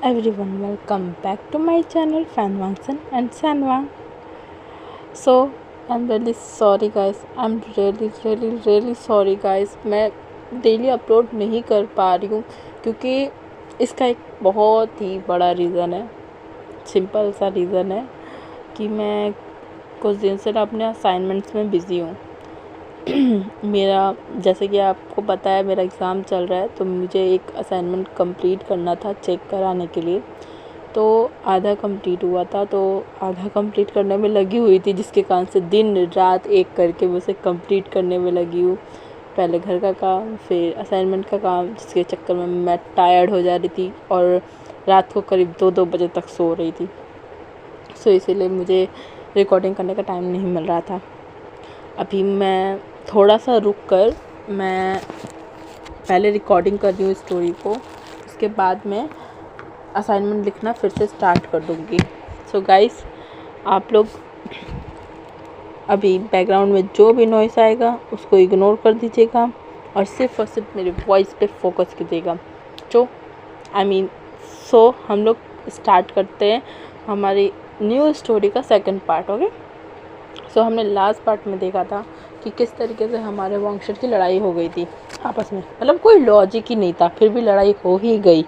everyone, welcome back to my channel Fanwangsan and Sanwang. So I'm really sorry guys, I'm really sorry guys. मैं daily upload नहीं कर पा रही हूँ क्योंकि इसका एक बहुत ही बड़ा रीज़न है, सिंपल सा रीज़न है कि मैं कुछ दिन से अपने असाइनमेंट्स में बिज़ी हूँ। मेरा जैसे कि आपको पता है मेरा एग्ज़ाम चल रहा है, तो मुझे एक असाइनमेंट कंप्लीट करना था चेक कराने के लिए। तो आधा कंप्लीट हुआ था, तो आधा कंप्लीट करने में लगी हुई थी, जिसके कारण से दिन रात एक करके मैं उसे कंप्लीट करने में लगी हूँ। पहले घर का काम, फिर असाइनमेंट का काम, जिसके चक्कर में मैं टायर्ड हो जा रही थी और रात को करीब 2-2 बजे तक सो रही थी। सो इसीलिए मुझे रिकॉर्डिंग करने का टाइम नहीं मिल रहा था। अभी मैं थोड़ा सा रुक कर मैं पहले रिकॉर्डिंग कर रही हूँ स्टोरी को, उसके बाद मैं असाइनमेंट लिखना फिर से स्टार्ट कर दूँगी। सो गाइस, आप लोग अभी बैकग्राउंड में जो भी नॉइस आएगा उसको इग्नोर कर दीजिएगा और सिर्फ मेरी वॉइस पे फोकस कीजिएगा। सो हम लोग स्टार्ट करते हैं हमारी न्यू स्टोरी का सेकंड पार्ट। ओके, सो हमने लास्ट पार्ट में देखा था कि किस तरीके से हमारे वंशज की लड़ाई हो गई थी आपस में, मतलब कोई लॉजिक ही नहीं था, फिर भी लड़ाई हो ही गई।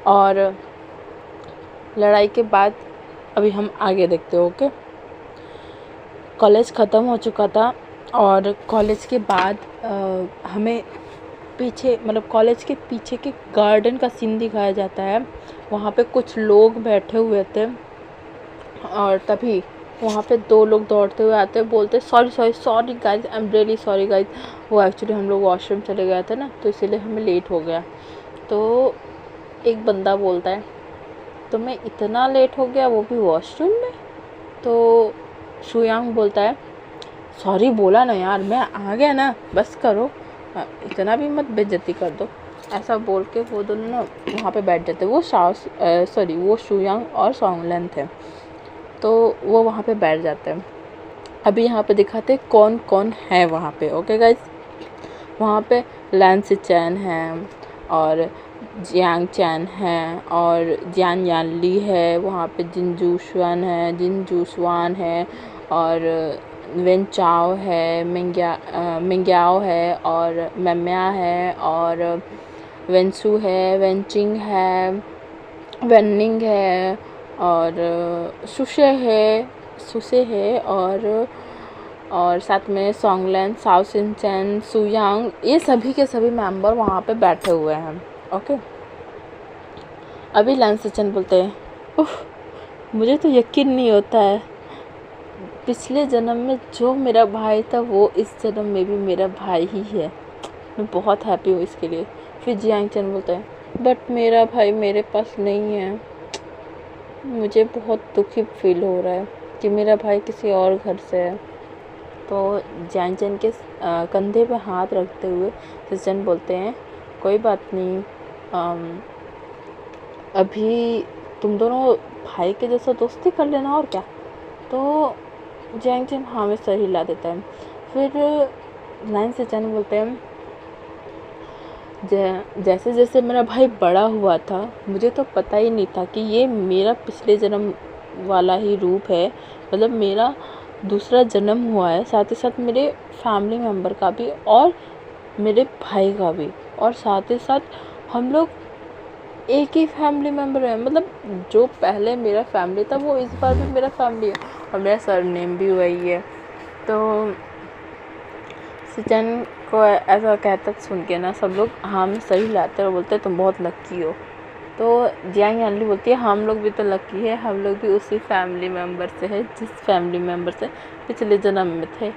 और लड़ाई के बाद अभी हम आगे देखते हो। ओके, कॉलेज ख़त्म हो चुका था और कॉलेज के बाद हमें पीछे, मतलब कॉलेज के पीछे के गार्डन का सीन दिखाया जाता है। वहाँ पे कुछ लोग बैठे हुए थे और तभी वहाँ पे 2 लोग दौड़ते हुए आते हैं, बोलते sorry guys, I am really sorry guys. वो एक्चुअली हम लोग वॉशरूम चले गए थे ना, तो इसीलिए हमें लेट हो गया। तो एक बंदा बोलता है, तो मैं इतना लेट हो गया, वो भी वॉशरूम में। तो शुयांग बोलता है, सॉरी बोला ना यार, मैं आ गया ना, बस करो, इतना भी मत बेइज्जती कर दो। ऐसा बोल के वो दोनों ना वहाँ पे बैठ जाते। वो वो शुयांग और सॉन्गलन थे, तो वो वहाँ पे बैठ जाते हैं। अभी यहाँ पे दिखाते कौन कौन है वहाँ पे। ओके गाइस, वहाँ पे लैंसी चैन है और जियांग चैन है और जियान यानली है, वहाँ पे जिनजू शुआन है और वेन चाओ है, मिंग्याओ है और मेम्या है और वेंसू है, वेंचिंग है, वेनिंग है और सुशे है और साथ में सॉन्गलैन, साओ सिनचैन, सुयांग, ये सभी के सभी मेंबर वहाँ पे बैठे हुए हैं। ओके, अभी लैंसचन बोलते हैं, उफ, मुझे तो यकीन नहीं होता है, पिछले जन्म में जो मेरा भाई था वो इस जन्म में भी मेरा भाई ही है। मैं बहुत हैप्पी हूँ इसके लिए। फिर जियांग चैन बोलता है, बट मेरा भाई मेरे पास नहीं है, मुझे बहुत दुखी फील हो रहा है कि मेरा भाई किसी और घर से है। तो जियांग चैन के कंधे पे हाथ रखते हुए सिचन बोलते हैं, कोई बात नहीं, अभी तुम दोनों भाई के जैसा दोस्ती कर लेना और क्या। तो जियांग चैन हाँ में सर हिला देता है। फिर लाइन सिचन बोलते हैं, जैसे जैसे मेरा भाई बड़ा हुआ था, मुझे तो पता ही नहीं था कि ये मेरा पिछले जन्म वाला ही रूप है, मतलब मेरा दूसरा जन्म हुआ है, साथ ही साथ मेरे फैमिली मेम्बर का भी और मेरे भाई का भी, और साथ ही साथ हम लोग एक ही फैमिली मेम्बर है। मतलब जो पहले मेरा फैमिली था वो इस बार भी मेरा फैमिली है और मेरा सरनेम भी वही है। तो सिचन को ऐसा कहता सुन के ना सब लोग हाँ में सही लाते और बोलते हैं तुम बहुत लक्की हो। तो जियांग यानली बोलती है, हम लोग भी तो लकी है, हम लोग भी उसी फैमिली मेम्बर से है जिस फैमिली मेम्बर से पिछले जन्म में थे।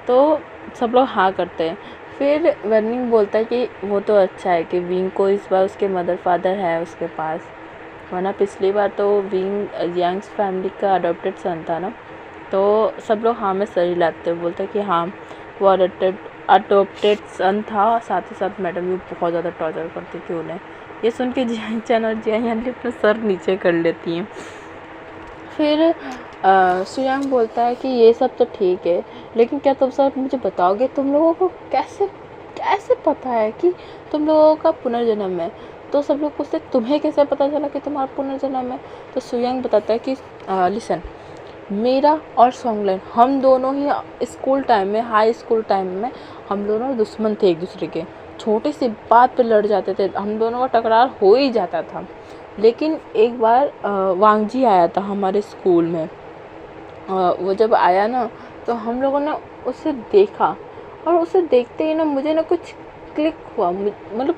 तो सब लोग हाँ करते हैं। फिर वर्निंग बोलता है कि वो तो अच्छा है कि विंग को इस बार उसके मदर फादर है उसके पास, वरना पिछली बार तो विंग जियांग्स फैमिली का अडॉप्टेड सन था ना। तो सब लोग हाँ में सही लाते हैं, बोलते हैं कि हाँ वो अडॉप्टेड सन था, साथ ही साथ मैडम भी बहुत ज़्यादा टॉर्चर करती थी उन्हें। ये सुन के जियांग चैन और जियांग यानली अपना सर नीचे कर लेती हैं। फिर शुयांग बोलता है कि ये सब तो ठीक है, लेकिन क्या तुम सब मुझे बताओगे तुम लोगों को कैसे पता है कि तुम लोगों का पुनर्जन्म है। तो सब लोग पूछते तुम्हें कैसे पता चला कि तुम्हारा पुनर्जन्म है। तो सुयांग बताता है कि लिसन, मेरा और सोंगलेन हम दोनों ही स्कूल टाइम में, हाई स्कूल टाइम में हम दोनों दुश्मन थे एक दूसरे के। छोटी सी बात पे लड़ जाते थे, हम दोनों का टकरार हो ही जाता था। लेकिन एक बार वांगजी आया था हमारे स्कूल में। वो जब आया ना तो हम लोगों ने उसे देखा, और उसे देखते ही ना मुझे ना कुछ क्लिक हुआ, मतलब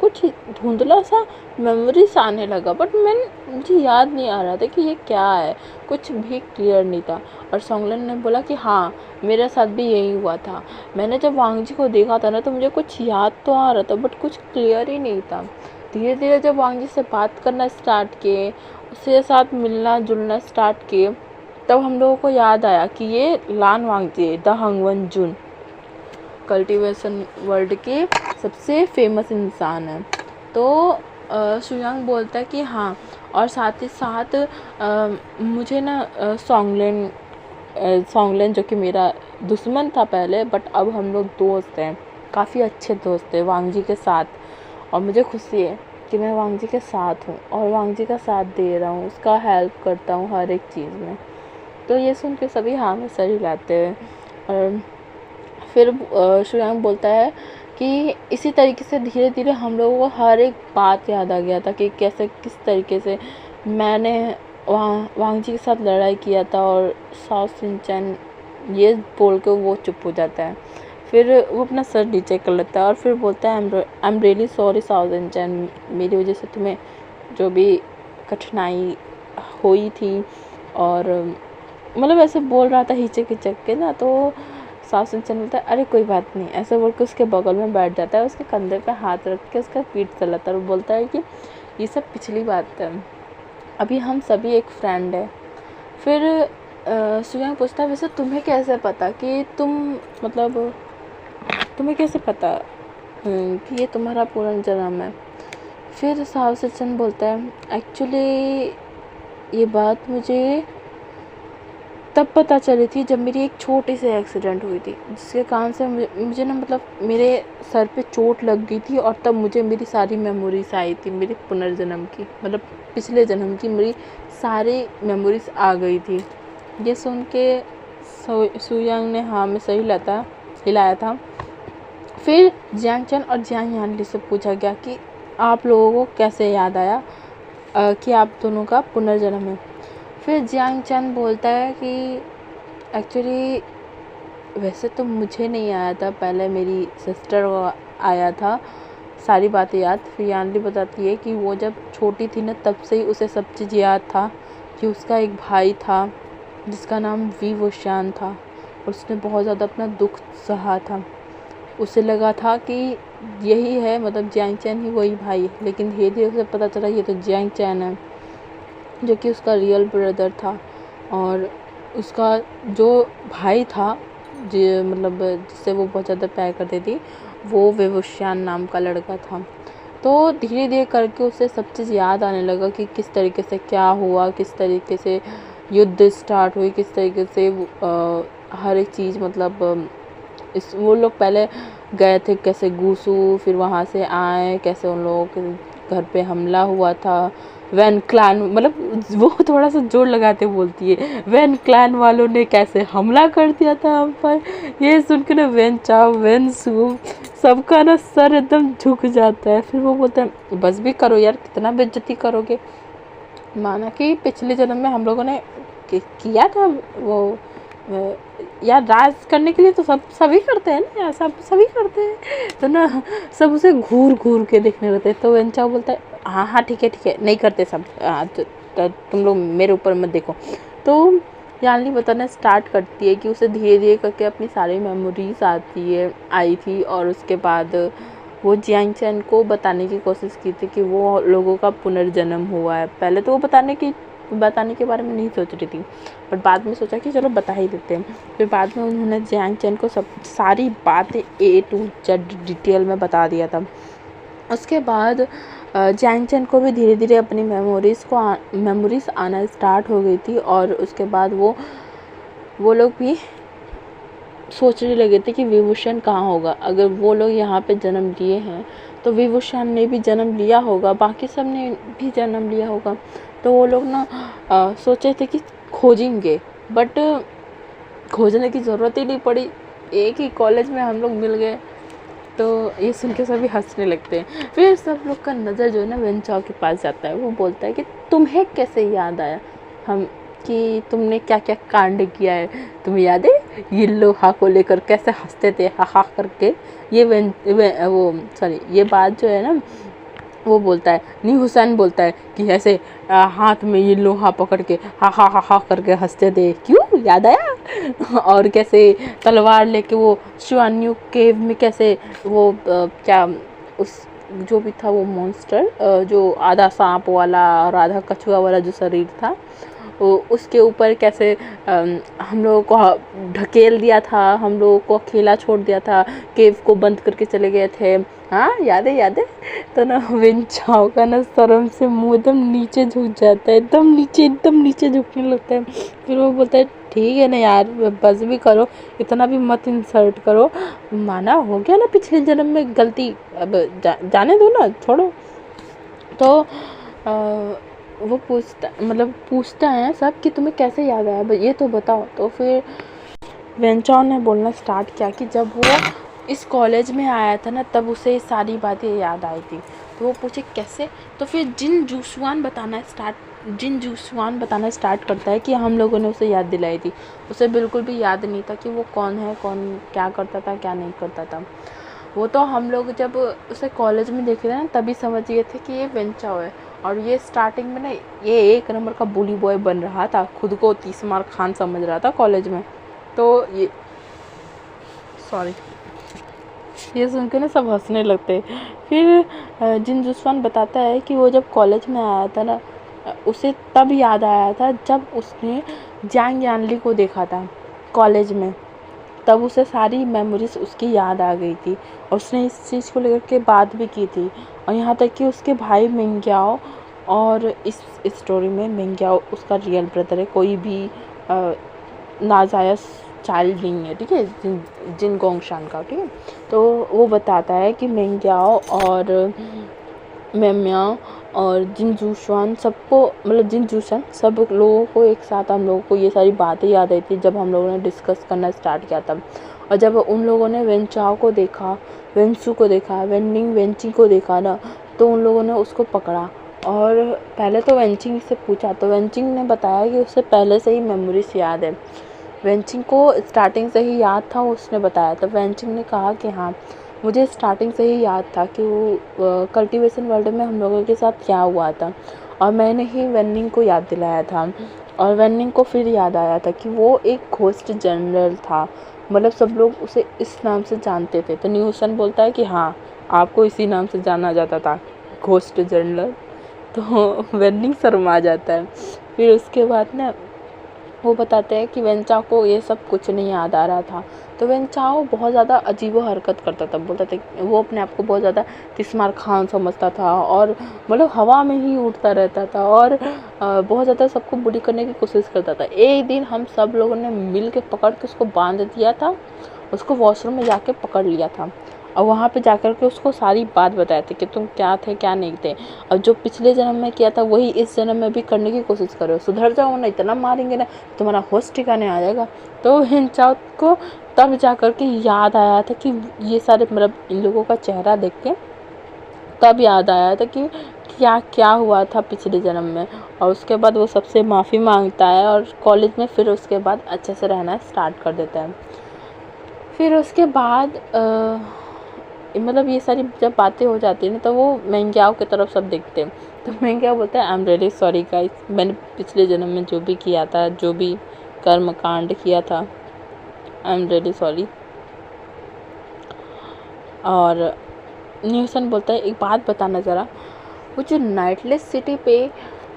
कुछ धुंधला सा मेमोरीज आने लगा, बट मुझे याद नहीं आ रहा था कि ये क्या है, कुछ भी क्लियर नहीं था। और सोंगलेन ने बोला कि हाँ मेरे साथ भी यही हुआ था। मैंने जब वांगजी को देखा था ना तो मुझे कुछ याद तो आ रहा था बट कुछ क्लियर ही नहीं था। धीरे धीरे जब वांगजी से बात करना स्टार्ट किए, उसके साथ मिलना जुलना स्टार्ट किए, तब हम लोगों को याद आया कि ये लान वांगजी है, द हंगवन जून कल्टीवेशन वर्ल्ड के सबसे फेमस इंसान है। तो सुयांग बोलता है कि हाँ, और साथ ही साथ मुझे ना सोंगलेन जो कि मेरा दुश्मन था पहले, बट अब हम लोग दोस्त हैं, काफ़ी अच्छे दोस्त हैं वांगजी के साथ। और मुझे खुशी है कि मैं वांगजी के साथ हूँ और वांगजी का साथ दे रहा हूँ, उसका हेल्प करता हूँ हर एक चीज़ में। तो ये सुन के सभी हाँ में सर हिलाते हैं। और फिर सुयांग बोलता है कि इसी तरीके से धीरे धीरे हम लोगों को हर एक बात याद आ गया था कि कैसे किस तरीके से मैंने वांगजी के साथ लड़ाई किया था। और साओ सिंचन ये बोल के वो चुप हो जाता है। फिर वो अपना सर नीचे कर लेता है और फिर बोलता है I am really sorry Xiao Xingchen, मेरी वजह से तुम्हें जो भी कठिनाई हुई थी। और मतलब ऐसे बोल रहा था हिचक हिचक के ना, तो साओ सिंचन बोलता है अरे कोई बात नहीं, ऐसे बोल के उसके बगल में बैठ जाता है, उसके कंधे पे हाथ रख के उसका पीठ चलाता है और बोलता है कि ये सब पिछली बात है, अभी हम सभी एक फ्रेंड है। फिर सुयांग पूछता है वैसे तुम्हें कैसे पता कि तुम्हें कैसे पता कि ये तुम्हारा पुनर्जन्म है। फिर साओ सिंचन बोलता है एक्चुअली ये बात मुझे तब पता चली थी जब मेरी एक छोटी सी एक्सीडेंट हुई थी, जिसके कारण से मुझे ना मतलब मेरे सर पे चोट लग गई थी, और तब मुझे मेरी सारी मेमोरीज आई थी मेरे पुनर्जन्म की, मतलब पिछले जन्म की मेरी सारी मेमोरीज आ गई थी। ये सुन के सुयांग ने हाँ में सही हिलाया था। फिर जियांग चैन और जियांग यानली से पूछा गया कि आप लोगों को कैसे याद आया कि आप दोनों का पुनर्जन्म है। फिर जियांग चैन बोलता है कि एक्चुअली वैसे तो मुझे नहीं आया था, पहले मेरी सिस्टर को आया था सारी बातें याद। फिर यानली बताती है कि वो जब छोटी थी ना तब से ही उसे सब चीज़ याद था कि उसका एक भाई था जिसका नाम वी वुशियान था, और उसने बहुत ज़्यादा अपना दुख सहा था। उसे लगा था कि यही है, मतलब जियांग चैन ही वही भाई है, लेकिन धीरे धीरे उसे पता चला ये तो जियांग चैन है जो कि उसका रियल ब्रदर था। और उसका जो भाई था मतलब जिससे वो बहुत ज़्यादा प्यार करती थी, वो वेवुशियान नाम का लड़का था। तो धीरे धीरे करके उसे सब चीज़ याद आने लगा कि किस तरीके से क्या हुआ, किस तरीके से युद्ध स्टार्ट हुई, किस तरीके से हर एक चीज़, मतलब वो लोग पहले गए थे कैसे गूसू, फिर वहाँ से आए कैसे उन लोगों के घर पे हमला हुआ था। वैन क्लैन, मतलब वो थोड़ा सा जोर लगाते बोलती है, वैन क्लैन वालों ने कैसे हमला कर दिया था हम पर। ये सुन के ना वैन चाओ वैन सू सबका ना सर एकदम झुक जाता है। फिर वो बोलते हैं बस भी करो यार, कितना बेइज्जती करोगे। माना कि पिछले जन्म में हम लोगों ने किया था वो यार, राज करने के लिए तो सभी करते हैं ना यार, सभी करते हैं। तो ना सब उसे घूर घूर के देखने रहते हैं। तो वेंचाओ बोलता है हाँ हाँ ठीक है नहीं करते सब, तो तुम लोग मेरे ऊपर मत देखो। तो यानली बताना स्टार्ट करती है कि उसे धीरे धीरे करके अपनी सारी मेमोरीज आई थी। और उसके बाद वो जियांग चैन को बताने की कोशिश की थी कि वो लोगों का पुनर्जन्म हुआ है। पहले तो वो बताने के बारे में नहीं सोच रही थी, बट बाद में सोचा कि चलो बता ही देते हैं। फिर बाद में उन्होंने जियांग चैन को सब सारी बातें A to Z डिटेल में बता दिया था। उसके बाद जियांग चैन को भी धीरे धीरे अपनी मेमोरीज आना स्टार्ट हो गई थी। और उसके बाद वो लोग भी सोचने लगे थे कि विभूषण कहाँ होगा, अगर वो लोग यहाँ पे जन्म लिए हैं तो विभूषण ने भी जन्म लिया होगा, बाकी सब ने भी जन्म लिया होगा। तो वो लोग ना सोचे थे कि खोजेंगे, बट खोजने की ज़रूरत ही नहीं पड़ी, एक ही कॉलेज में हम लोग मिल गए। तो ये सुन के सभी हंसने लगते हैं। फिर सब लोग का नज़र जो है ना वेन चाओ के पास जाता है। वो बोलता है कि तुम्हें कैसे याद आया हम कि तुमने क्या क्या कांड किया है, तुम्हें याद है ये लोहा को लेकर कैसे हंसते थे हा हा करके। वो सॉरी, ये बात जो है ना वो बोलता है, नी हुसैन बोलता है कि ऐसे हाथ में ये लोहा पकड़ के हा हा करके हंसते थे, क्यों याद आया। और कैसे तलवार लेके वो शुआन्यू केव में कैसे वो क्या उस जो भी था वो मॉन्स्टर जो आधा सांप वाला और आधा कछुआ वाला जो शरीर था, वो उसके ऊपर कैसे हम लोगों को ढकेल दिया था, हम लोगों को अकेला छोड़ दिया था, केव को बंद करके चले गए थे। हाँ याद है याद है। तो ना वेन चाओ का ना शर्म से मुंह एकदम नीचे झुक जाता है, एकदम नीचे झुकने लगता है। फिर वो बोलता है ठीक है ना यार, बस भी करो, इतना भी मत इंसल्ट करो, माना हो गया ना पिछले जन्म में गलती, अब जाने दो ना, छोड़ो। तो वो पूछता है सब कि तुम्हें कैसे याद आया, ये तो बताओ। तो फिर वेन चाओ ने बोलना स्टार्ट किया कि जब वो इस कॉलेज में आया था ना तब उसे सारी बातें याद आई थी। तो वो पूछे कैसे। तो फिर जिन जूसवान बताना स्टार्ट करता है कि हम लोगों ने उसे याद दिलाई थी। उसे बिल्कुल भी याद नहीं था कि वो कौन है, कौन क्या करता था क्या नहीं करता था। वो तो हम लोग जब उसे कॉलेज में देखे थे ना तभी समझ गए थे कि ये वेन चाओ है। और ये स्टार्टिंग में ना ये एक नंबर का बुली बॉय बन रहा था, खुद को 30 मार खान समझ रहा था कॉलेज में। तो ये सॉरी, ये सुन के ना सब हंसने लगते। फिर जिन जुस्वान बताता है कि वो जब कॉलेज में आया था ना उसे तब याद आया था जब उसने जांग यानली को देखा था कॉलेज में, तब उसे सारी मेमोरीज उसकी याद आ गई थी और उसने इस चीज़ को लेकर के बात भी की थी। और यहाँ तक कि उसके भाई मिंग्याओ, और इस स्टोरी में मिंग्याओ उसका रियल ब्रदर है, कोई भी नाजायज़ चाइल्ड नहीं है, ठीक है, जिन गोंगशान का, ठीक है। तो वो बताता है कि मिंग्याओ और मेम्याओ और जिन जूशवान सबको, मतलब जिन जूशन सब लोगों को एक साथ हम लोगों को ये सारी बातें याद आई थी जब हम लोगों ने डिस्कस करना स्टार्ट किया तब। और जब उन लोगों ने वेन चाओ को देखा, वेंसू को देखा, वेननिंग वेंची को देखा ना, तो उन लोगों ने उसको पकड़ा। और पहले तो वेंचिंग से पूछा तो वेंचिंग ने बताया कि उसे पहले से ही मेमोरीज याद है। वेंचिंग को स्टार्टिंग से ही याद था, उसने बताया। तो वेंचिंग ने कहा कि हाँ मुझे स्टार्टिंग से ही याद था कि वो कल्टीवेशन वर्ल्ड में हम लोगों के साथ क्या हुआ था, और मैंने ही वेनिंग को याद दिलाया था। और वेनिंग को फिर याद आया था कि वो एक घोस्ट जनरल था, मतलब सब लोग उसे इस नाम से जानते थे। तो न्यूसन बोलता है कि हाँ आपको इसी नाम से जाना जाता था, घोस्ट जनरल। तो वेनिंग शर्मा जाता है। फिर उसके बाद ना वो बताते हैं कि वेन चाओ को ये सब कुछ नहीं याद आ रहा था। तो वेन चाओ बहुत ज़्यादा अजीब हरकत करता था, बोलता था वो अपने आप को बहुत ज़्यादा तिस्मार खान समझता था और मतलब हवा में ही उड़ता रहता था और बहुत ज़्यादा सबको बुली करने की कोशिश करता था। एक दिन हम सब लोगों ने मिल के पकड़ के उसको बांध दिया था, उसको वॉशरूम में जाके पकड़ लिया था और वहाँ पे जाकर के उसको सारी बात बताए थे कि तुम क्या थे क्या नहीं थे, और जो पिछले जन्म में किया था वही इस जन्म में भी करने की कोशिश करो, सुधर जाओ ना, इतना मारेंगे ना तुम्हारा होश ठिकाने आ जाएगा। तो वेन चाओ को तब जाकर के याद आया था कि ये सारे मतलब इन लोगों का चेहरा देख के तब याद आया था कि क्या क्या हुआ था पिछले जन्म में। और उसके बाद वो सबसे माफ़ी मांगता है और कॉलेज में फिर उसके बाद अच्छे से रहना स्टार्ट कर देता है। फिर उसके बाद मतलब ये सारी जब बातें हो जाती है ना तो वो मेंग्याओ की तरफ सब देखते हैं। तो मेंग्याओ बोलता है I am really sorry guys, मैंने पिछले जन्म में जो भी किया था, जो भी कर्म कांड किया था, आई एम रियली सॉरी। और न्यूसन बोलता है एक बात बताना ज़रा, वो जो नाइटलेस सिटी पे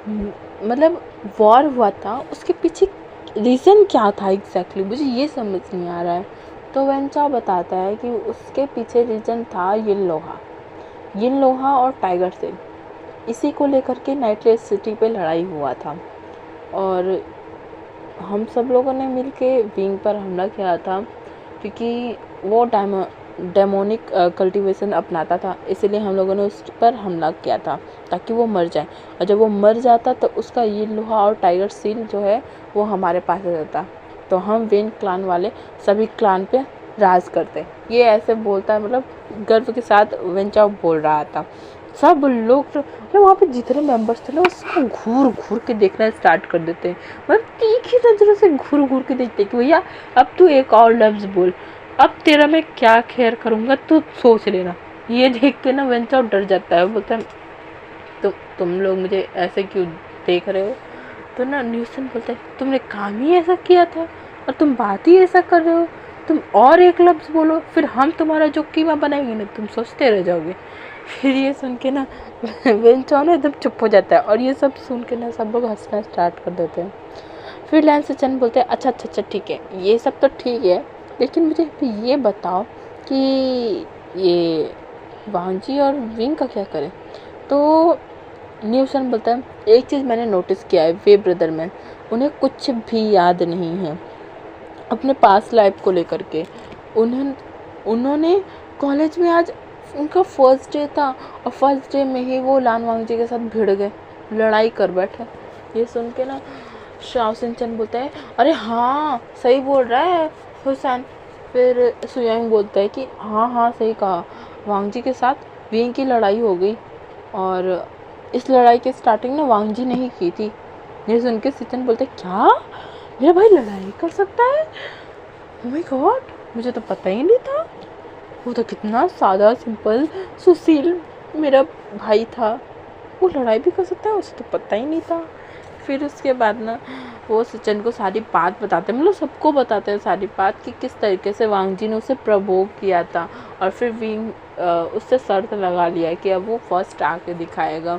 मतलब वॉर हुआ था उसके पीछे रीज़न क्या था एग्जैक्टली, मुझे ये समझ नहीं आ रहा है। तो वेन चाओ बताता है कि उसके पीछे रीज़न था यिन लोहा और टाइगर से, इसी को लेकर के नाइटलेस सिटी पे लड़ाई हुआ था और हम सब लोगों ने मिल के विंग पर हमला किया था क्योंकि वो डेमोनिक कल्टीवेशन अपनाता था, इसीलिए हम लोगों ने उस पर हमला किया था ताकि वो मर जाए। और जब वो मर जाता तो उसका ये लोहा और टाइगर सील जो है वो हमारे पास आ जाता, तो हम वेन क्लान वाले सभी क्लान पे राज करते। ये ऐसे बोलता है, मतलब गर्व के साथ वेंचाओ बोल रहा था। सब लोग मतलब वहाँ पे जितने मेंबर्स थे ना उसको घूर घूर के देखना स्टार्ट कर देते हैं, मतलब तीखी नजरों से घूर घूर के देखते कि भैया अब तू एक और लफ्ज़ बोल, अब तेरा मैं क्या खैर करूँगा तू सोच लेना। ये देख के ना वेंचाओ डर जाता है, बोलता है तुम लोग मुझे ऐसे क्यों देख रहे हो। तो ना न्यूसन बोलता है तुमने काम ही ऐसा किया था और तुम बात ही ऐसा कर रहे हो, तुम और एक लफ्ज़ बोलो फिर हम तुम्हारा जो कीमा बनाएंगे ना तुम सोचते रह जाओगे। फिर ये सुन के ना वेंचाओ ना एकदम चुप हो जाता है, और ये सब सुन के ना सब लोग हंसना स्टार्ट कर देते हैं। फिर लैन से चंद बोलते हैं अच्छा ठीक है, ये सब तो ठीक है, लेकिन मुझे ये बताओ कि ये वांजी और विंग का क्या करें। तो न्यूसन बोलता है एक चीज़ मैंने नोटिस किया है वे ब्रदर में, उन्हें कुछ भी याद नहीं है अपने पास लाइफ को लेकर के। उन्होंने कॉलेज में आज उनका फर्स्ट डे था और फर्स्ट डे में ही वो लान वांगजी के साथ भिड़ गए, लड़ाई कर बैठे। ये सुन के ना शाओ सिंचन बोलता है अरे हाँ सही बोल रहा है हुसैन। फिर सुयांग बोलता है कि हाँ सही कहा, वांगजी के साथ विंग की लड़ाई हो गई और इस लड़ाई की स्टार्टिंग ना वांगजी ने ही की थी। ये सुन के सिंचन बोलते क्या मेरा भाई लड़ाई कर सकता है, ओह माय गॉड मुझे तो पता ही नहीं था, वो तो कितना सादा सिंपल सुशील मेरा भाई था, वो लड़ाई भी कर सकता है, उसे तो पता ही नहीं था। फिर उसके बाद ना वो सचिन को सारी बात बताते हैं, मतलब सबको बताते हैं सारी बात कि किस तरीके से वांगजी ने उसे प्रवोक किया था। और फिर विंग उससे शर्त लगा लिया कि अब वो फर्स्ट आके दिखाएगा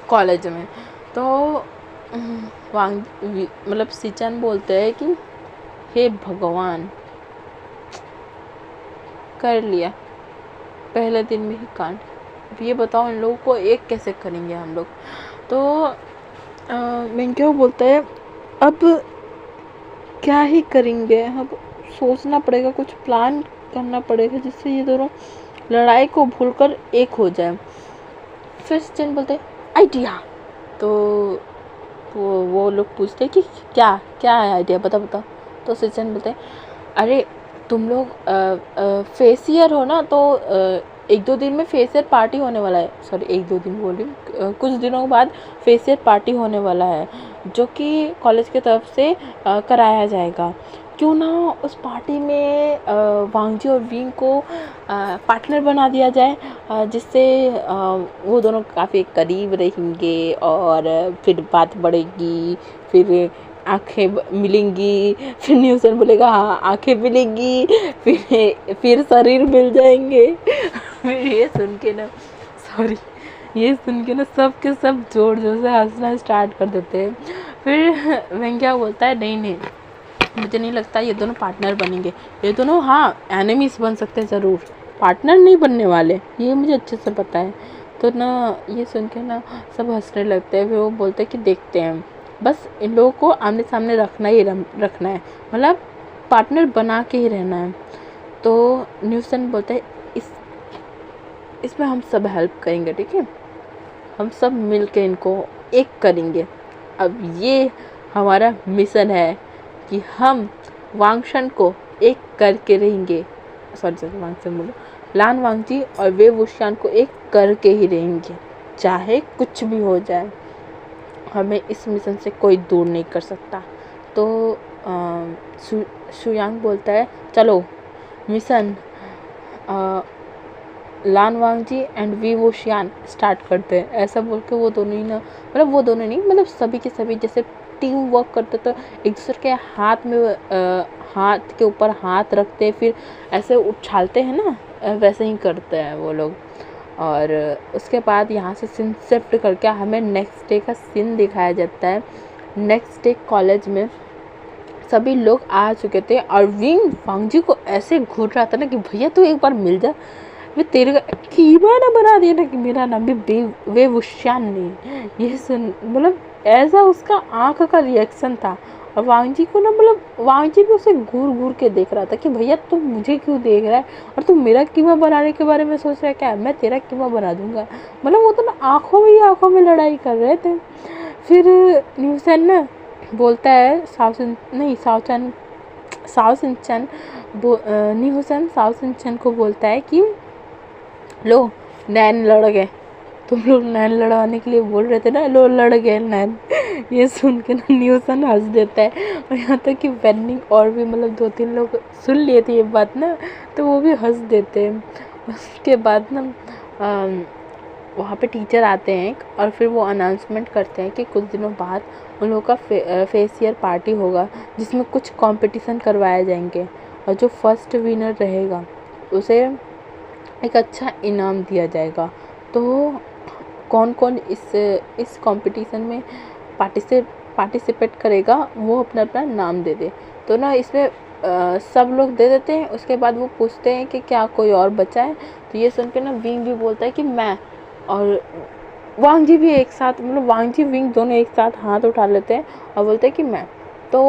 कॉलेज में। तो मतलब सिचन बोलते हैं कि हे भगवान कर लिया पहले दिन में ही कांड, अब ये बताओ इन लोगों को एक कैसे करेंगे हम लोग। तो मेंक्यो बोलता है अब क्या ही करेंगे, अब सोचना पड़ेगा, कुछ प्लान करना पड़ेगा जिससे ये दोनों लड़ाई को भूलकर एक हो जाए। फिर सचिन बोलते आइडिया। तो वो लोग पूछते कि क्या है आइडिया, बता। तो सचिन बोलते अरे तुम लोग फेसियर हो ना, तो 1-2 दिन में फेसियर पार्टी होने वाला है, सॉरी 1-2 दिन बोल रही हूँ, कुछ दिनों बाद फेसियर पार्टी होने वाला है जो कि कॉलेज की तरफ से कराया जाएगा। क्यों ना उस पार्टी में वांगजी और विंग को पार्टनर बना दिया जाए, जिससे वो दोनों काफ़ी करीब रहेंगे और फिर बात बढ़ेगी, फिर आंखें मिलेंगी, फिर न्यूसन बोलेगा हाँ आंखें मिलेंगी, फिर शरीर मिल जाएंगे। फिर ये सुन के ना सब के सब जोर जोर से हंसना स्टार्ट कर देते हैं। फिर वेंक्या बोलता है नहीं मुझे नहीं लगता ये दोनों पार्टनर बनेंगे, ये दोनों हाँ एनिमीज बन सकते हैं ज़रूर, पार्टनर नहीं बनने वाले, ये मुझे अच्छे से पता है। तो ना ये सुन के ना सब हंसने लगते हैं। फिर वो बोलते हैं कि देखते हैं, बस इन लोगों को आमने सामने रखना है, मतलब पार्टनर बना के ही रहना है। तो न्यूसन बोलते हैं इसमें हम सब हेल्प करेंगे, ठीक है, हम सब मिल के इनको एक करेंगे। अब ये हमारा मिशन है कि हम वांगशन को एक करके रहेंगे, वांगशन बोलो, लान वांगजी और वे वुशियान को एक करके ही रहेंगे, चाहे कुछ भी हो जाए, हमें इस मिशन से कोई दूर नहीं कर सकता। तो शुयांग बोलता है चलो mission Lan Wangji and Wei Wuxian start करते हैं। ऐसा बोल के वो दोनों ही ना, मतलब वो दोनों नहीं, मतलब सभी के सभी जैसे टीम वर्क करते, तो एक दूसरे के हाथ में हाथ के ऊपर हाथ रखते हैं, फिर ऐसे उछालते हैं ना, वैसे ही करते हैं वो लोग। और उसके बाद यहाँ से सीन शिफ्ट करके हमें नेक्स्ट डे का सीन दिखाया जाता है। नेक्स्ट डे कॉलेज में सभी लोग आ चुके थे और विंग वांगजी को ऐसे घूर रहा था ना कि भैया तू एक बार मिल जा, मैं तेरे का कीमा ना बना दिया ना कि मेरा नाम भी वे वुशियान नहीं। ये सुन, मतलब ऐसा उसका आँख का रिएक्शन था और वांग जी को ना मतलब वांग जी भी उसे घूर घूर के देख रहा था कि भैया तुम मुझे क्यों देख रहा है और तुम मेरा कीमा बनाने के बारे में सोच रहा है क्या, मैं तेरा कीमा बना दूंगा। मतलब वो तो ना आंखों में लड़ाई कर रहे थे। फिर न्यूसन ना बोलता है साओ सिंचन न्यूसन साओ सिंचन को बोलता है कि लो नैन लड़ गए, तुम लोग नैन लड़वाने के लिए बोल रहे थे ना, लो लड़ गए नैन। ये सुन के ना न्यूसन हंस देता है और यहाँ तक कि वेनिंग और भी मतलब 2-3 लोग सुन लिए थे ये बात ना, तो वो भी हंस देते हैं। उसके बाद ना वहाँ पे टीचर आते हैं और फिर वो अनाउंसमेंट करते हैं कि कुछ दिनों बाद उन लोगों का फेसियर पार्टी होगा जिसमें कुछ कंपटीशन करवाए जाएंगे और जो फर्स्ट विनर रहेगा उसे एक अच्छा इनाम दिया जाएगा। तो कौन कौन इस कंपटीशन में पार्टिसिपेट करेगा वो अपना अपना नाम दे दे। तो ना इसमें सब लोग दे देते हैं। उसके बाद वो पूछते हैं कि क्या कोई और बचा है। तो ये सुन के ना विंग भी बोलता है कि मैं, और वांग जी भी एक साथ मतलब वांग जी विंग दोनों एक साथ हाथ उठा लेते हैं और बोलते हैं कि मैं। तो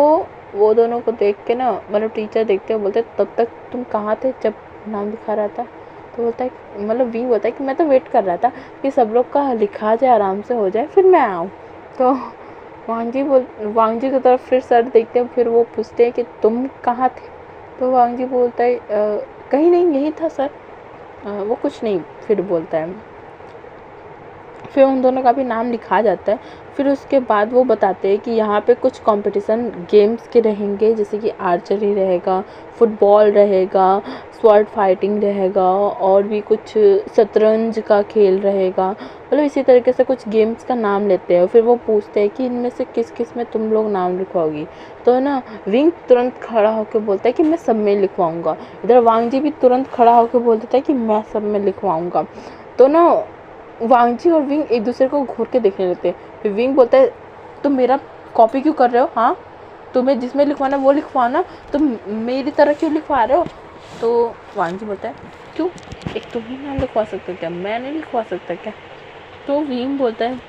वो दोनों को देख के ना मतलब टीचर देखते हैं, बोलते तब तक तुम कहाँ थे जब नाम लिखा रहा था। तो बोलता है मतलब विंग बोलता है कि मैं तो वेट कर रहा था कि सब लोग का लिखा जाए, आराम से हो जाए, फिर मैं आऊँ। तो वांग जी की तरफ फिर सर देखते हैं, फिर वो पूछते हैं कि तुम कहाँ थे। तो वांग जी बोलता है कहीं नहीं, यही था सर। वो कुछ नहीं फिर बोलता है। फिर उन दोनों का भी नाम लिखा जाता है। फिर उसके बाद वो बताते हैं कि यहाँ पे कुछ कंपटीशन गेम्स के रहेंगे, जैसे कि आर्चरी रहेगा, फुटबॉल रहेगा, स्वॉर्ड फाइटिंग रहेगा और भी कुछ शतरंज का खेल रहेगा। मतलब इसी तरीके से कुछ गेम्स का नाम लेते हैं। फिर वो पूछते हैं कि इनमें से किस किस में तुम लोग नाम लिखवाओगी। तो ना विंग तुरंत खड़ा होकर बोलता है कि मैं सब में लिखवाऊँगा। इधर वांग जी भी तुरंत खड़ा होकर बोल देता है कि मैं सब में लिखवाऊँगा। तो ना वांग जी और विंग एक दूसरे को घूर के देखने लगते हैं। फिर विंग बोलता है तुम मेरा कॉपी क्यों कर रहे हो, हाँ तुम्हें जिसमें लिखवाना वो लिखवाना, तुम मेरी तरह क्यों लिखवा रहे हो। तो वांग जी बोलता है क्यों, एक तुम ही नाम लिखवा सकते हो क्या, मैं नहीं लिखवा सकता क्या। तो विंग बोलता है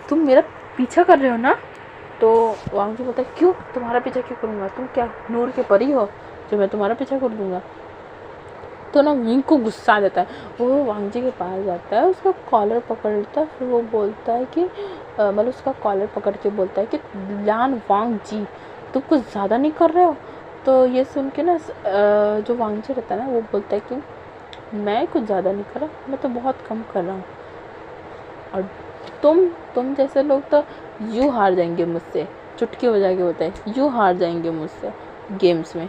तुम मेरा पीछा कर रहे हो ना। तो वांग जी बोलता है क्यों, तुम्हारा पीछा क्यों करूँगा, तुम क्या नूर के परी हो जो मैं तुम्हारा पीछा कर दूँगा। तो ना विंग को गुस्सा आ जाता है। वो वांग जी के पास जाता है, उसका कॉलर पकड़ लेता है। फिर वो बोलता है कि मतलब उसका कॉलर पकड़ के बोलता है कि लान वांग जी तुम कुछ ज़्यादा नहीं कर रहे हो। तो ये सुन के ना जो वांग जी रहता है ना वो बोलता है कि मैं कुछ ज़्यादा नहीं कर रहा, मैं तो बहुत कम कर रहा हूँ और तुम जैसे लोग तो यूँ हार जाएंगे मुझसे। चुटकी बजा के बोलता है यूँ हार जाएंगे मुझसे गेम्स में।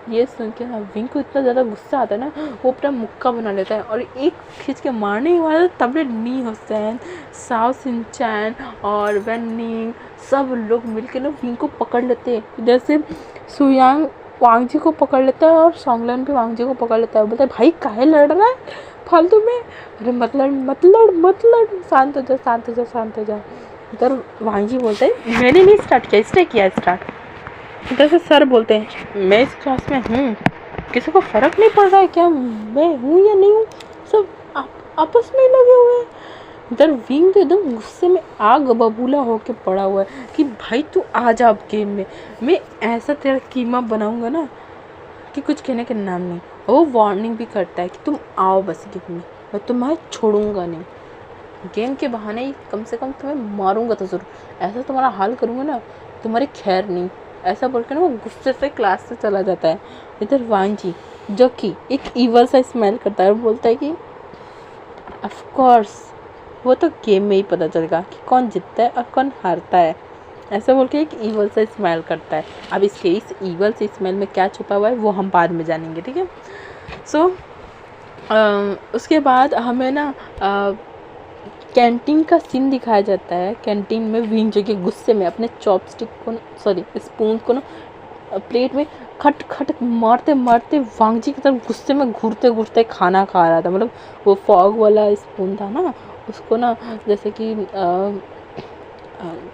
ये सुन के ना विंग को इतना ज़्यादा गुस्सा आता है ना, वो अपना मुक्का बना लेता है और एक खींच के मारने वाला। तब नी हुसैन, साओ सिंचैन और वेनिंग सब लोग मिलके ना विंग को पकड़ लेते हैं। इधर से सुयांग वांग जी को पकड़ लेता है और सोंगलन भी वांग जी को पकड़ लेता है। बोलता है भाई काहे लड़ रहा है फालतू में, अरे मतलब शांत हो जा। इधर वांग जी बोलते हैं मैंने नहीं स्टार्ट किया, इसने किया स्टार्ट। इधर से सर बोलते हैं मैं इस क्लास में हूँ, किसी को फ़र्क नहीं पड़ रहा है क्या मैं हूँ या नहीं हूँ, सब आपस में लगे हुए हैं। इधर विंग तो एकदम गुस्से में आग बबूला होके पड़ा हुआ है कि भाई तू आ जा अब गेम में, मैं ऐसा तेरा कीमा बनाऊंगा ना कि कुछ कहने के नाम नहीं। और वो वार्निंग भी करता है कि तुम आओ बस गेम में, मैं तुम्हें छोड़ूंगा नहीं, गेम के बहाने ही कम से कम तुम्हें मारूंगा तो ज़रूर, ऐसा तुम्हारा हाल करूँगा ना तुम्हारी खैर नहीं। ऐसा बोल के ना वो गुस्से से क्लास से चला जाता है। इधर वांग जी जो कि एक ईवल सा स्मेल करता है, बोलता है कि ऑफ कोर्स वो तो गेम में ही पता चलेगा कि कौन जीतता है और कौन हारता है। ऐसा बोल के एक ईवल सा स्मेल करता है। अब इस ईवल से स्मेल में क्या छुपा हुआ है वो हम बाद में जानेंगे, ठीक है। सो उसके बाद हमें ना कैंटीन का सीन दिखाया जाता है। कैंटीन में विंग जो कि गुस्से में अपने चॉपस्टिक को स्पून को ना प्लेट में खट खट मारते मारते वांग जी की तरफ गुस्से में घूरते घूरते खाना खा रहा था। मतलब वो फॉग वाला स्पून था ना, उसको ना जैसे कि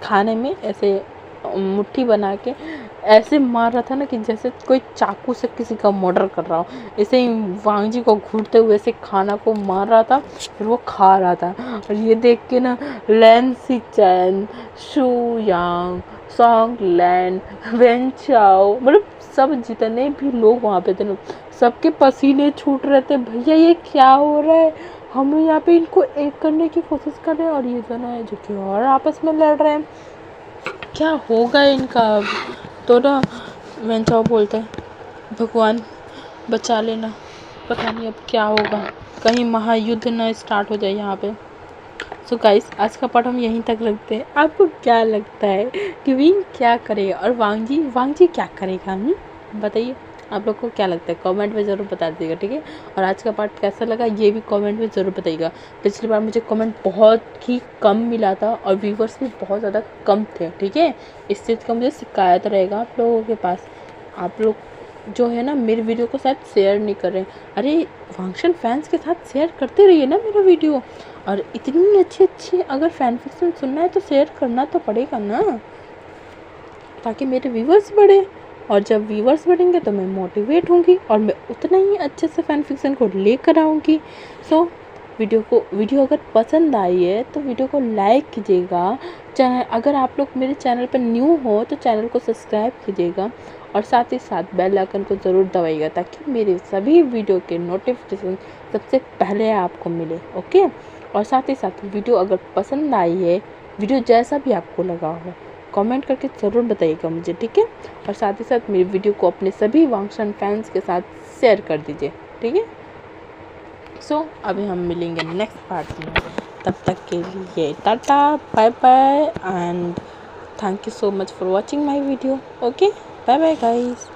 खाने में ऐसे मुट्ठी बना के ऐसे मार रहा था ना कि जैसे कोई चाकू से किसी का मर्डर कर रहा हो। ऐसे ही वांग जी को घूरते हुए ऐसे खाना को मार रहा था, फिर वो खा रहा था। और ये देख के ना लैन सिचैन, शू यांग, सॉन्ग लैंड, वेंचाओ, मतलब सब जितने भी लोग वहाँ पे थे ना, सबके पसीने छूट रहे थे। भैया ये क्या हो रहा है, हम लोग यहाँ पे इनको एक करने की कोशिश कर रहे हैं और ये दोनों है जो कि और आपस में लड़ रहे हैं, क्या होगा इनका अब। तो ना वेंचाओ बोलता है भगवान बचा लेना, पता नहीं अब क्या होगा, कहीं महायुद्ध ना स्टार्ट हो जाए यहाँ पे। सो गाइस आज का पार्ट हम यहीं तक रखते हैं। आपको क्या लगता है कि विंग क्या करेगा और वांग जी क्या करेगा? बताइए आप लोग को क्या लगता है, कमेंट में ज़रूर बता दीजिएगा, ठीक है। और आज का पार्ट कैसा लगा ये भी कमेंट में ज़रूर बताइएगा। पिछली बार मुझे कमेंट बहुत ही कम मिला था और व्यूवर्स भी बहुत ज़्यादा कम थे, ठीक है। इस चीज़ का मुझे शिकायत रहेगा आप लोगों के पास। आप लोग जो है ना मेरे वीडियो को शायद शेयर नहीं कर रहे हैं। अरे वांगशन फैंस के साथ शेयर करते रहिए ना मेरा वीडियो। और इतनी अच्छी अगर फैन फिक्शन सुनना है तो शेयर करना तो पड़ेगा ना, ताकि मेरे व्यूवर्स बढ़े। और जब व्यूवर्स बढ़ेंगे तो मैं मोटिवेट होंगी और मैं उतना ही अच्छे से फ़ैन फिक्शन को लेकर आऊँगी। सो वीडियो अगर पसंद आई है तो वीडियो को लाइक कीजिएगा। चैनल अगर आप लोग मेरे चैनल पर न्यू हो तो चैनल को सब्सक्राइब कीजिएगा और साथ ही साथ बेल आइकन को ज़रूर दबाइएगा ताकि मेरे सभी वीडियो के नोटिफिकेशन सबसे पहले आपको मिले, ओके। और साथ ही साथ वीडियो अगर पसंद आई है, वीडियो जैसा भी आपको लगा हो, कमेंट करके ज़रूर बताइएगा मुझे, ठीक है। और साथ ही साथ मेरी वीडियो को अपने सभी वांगशन फैंस के साथ शेयर कर दीजिए, ठीक है। सो अभी हम मिलेंगे नेक्स्ट पार्ट में, तब तक के लिए tata bye bye and thank you so much for watching my video, okay bye bye guys.